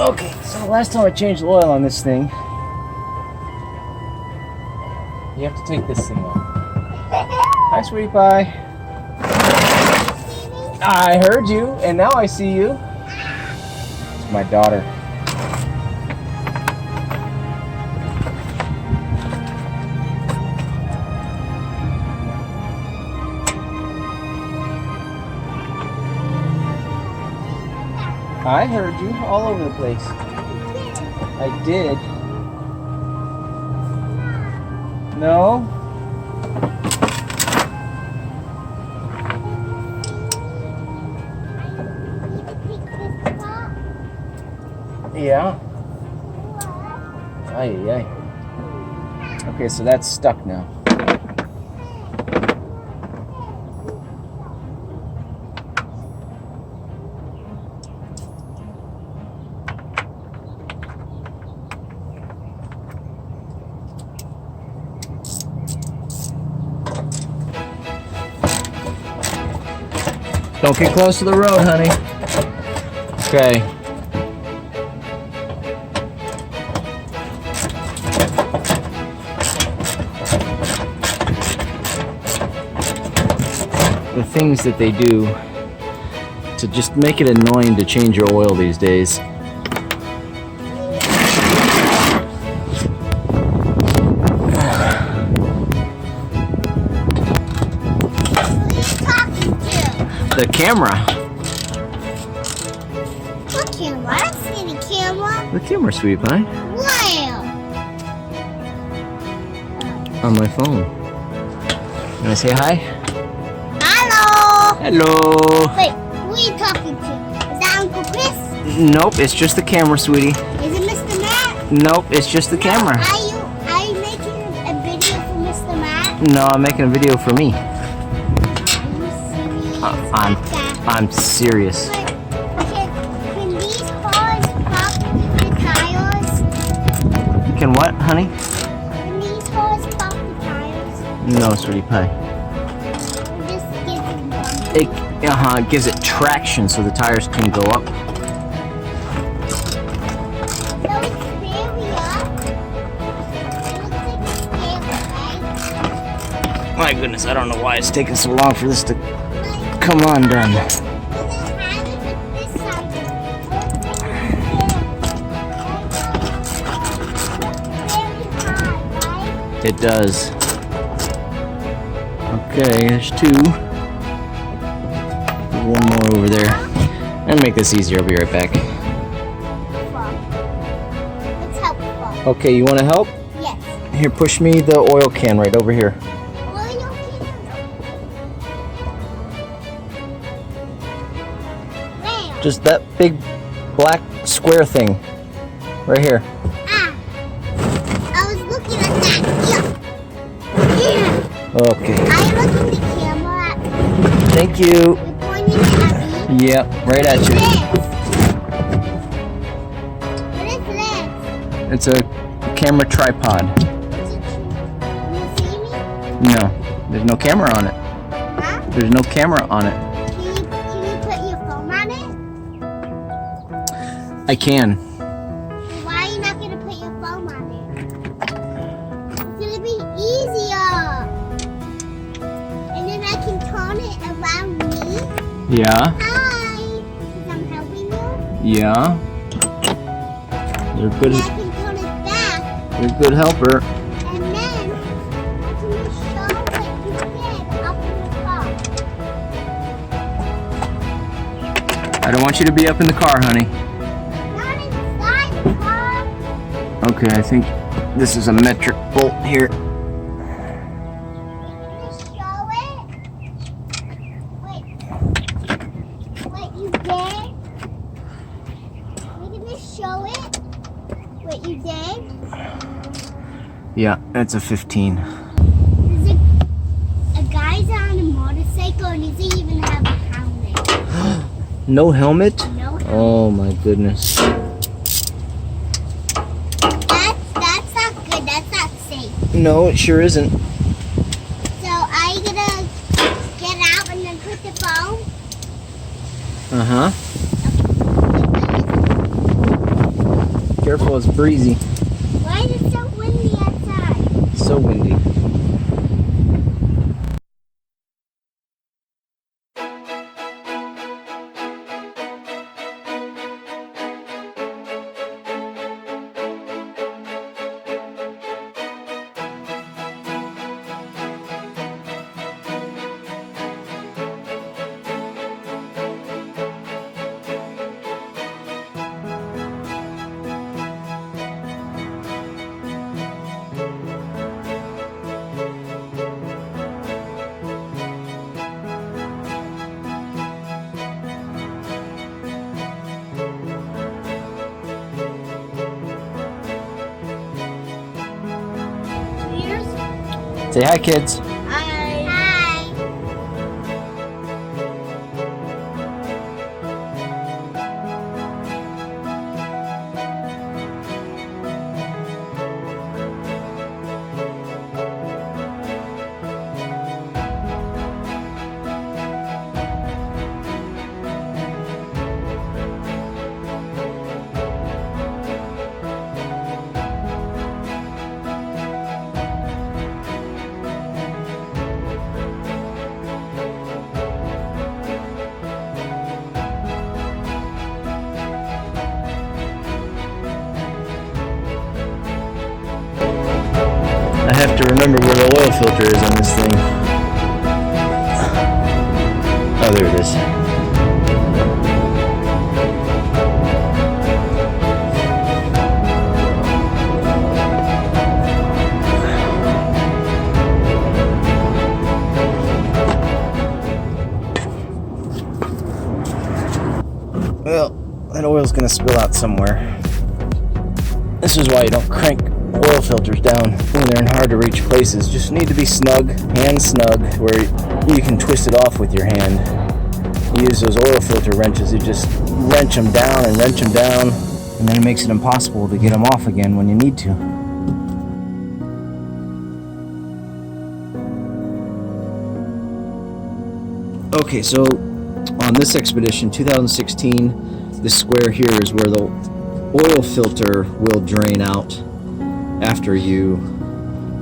Okay, so last time I changed the oil on this thing, you have to take this thing off. Hi, sweetie pie. I heard you, and now I see you. It's my daughter. I heard you all over the place. I did. No? Yeah. Ay, ay. Okay, so that's stuck now. Don't get close to the road, honey. Okay. The things that they do to just make it annoying to change your oil these days. The camera. What camera? I don't see the camera. The camera, sweet pie. Wow. On my phone. Can I say hi? Hello. Hello. Wait, who are you talking to? Is that Uncle Chris? Nope, it's just the camera, sweetie. Is it Mr. Matt? Nope, it's just the camera. Are you making a video for Mr. Matt? No, I'm making a video for me. Are you serious? I'm serious. Wait, can these cars pop the tires? Can what, honey? Can these cars pop the tires? No, sweetie pie. This gives it It gives it traction so the tires can go up. So it's very up. It looks like it's very right? My goodness, I don't know why it's taking so long for this to come undone. It does. Okay, there's two. One more over there. And make this easier, I'll be right back. It's helpful. Okay, you want to help? Yes. Here, push me the oil can right over here. Oil can. Where? Just that big black square thing. Right here. Ah. I was looking at that. Yeah. Okay. I looked at the camera at me. Thank you. You're pointing it at me. Yep, right at you. What is this? It's a camera tripod. Is it true? Can you see me? No, there's no camera on it. Huh? There's no camera on it. Can you put your phone on it? I can. Why are you not going to put your phone on it? It's going to be easier. And then I can turn it around me. Yeah, Hi. Because I'm helping you. yeah. You're And good. I can turn it back. You're a good helper. And then I can just show what you did up in the car. I don't want you to be up in the car, honey. Not inside the car. Okay, I think this is a metric bolt here. Just show it. What you did. We can just show it. What you did. Yeah, that's a 15. There's a guy's on a motorcycle and does he even have a helmet? No helmet? No helmet. Oh my goodness. That's not good. That's not safe. No, it sure isn't. So are you gonna get out and then put the phone? Uh-huh. Careful, it's breezy. Why is it so windy outside? So windy. Say hi, kids. Hi. I have to remember where the oil filter is on this thing. Oh, there it is. Well, that oil's gonna spill out somewhere. This is why you don't crank oil filters down when they're in hard to reach places. Just need to be snug, hand snug, where you can twist it off with your hand. You use those oil filter wrenches, you just wrench them down, and then it makes it impossible to get them off again when you need to. Okay, so on this expedition, 2016, this square here is where the oil filter will drain out after you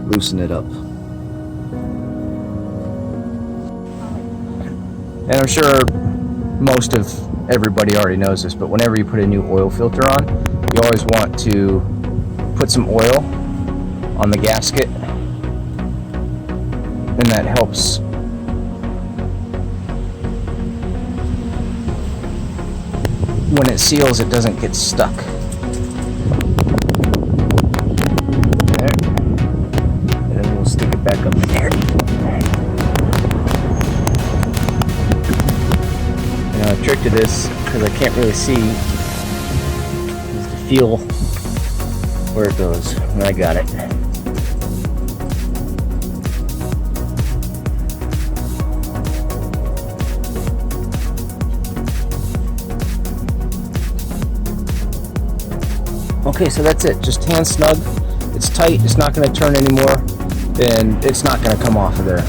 loosen it up. And I'm sure most of everybody already knows this, but whenever you put a new oil filter on, you always want to put some oil on the gasket, and that helps when it seals, it doesn't get stuck. There. And then we'll stick it back up in there. Now, the trick to this, because I can't really see, is to feel where it goes. And I got it. Okay, so that's it. Just hand snug. It's tight. It's not going to turn anymore, and it's not going to come off of there.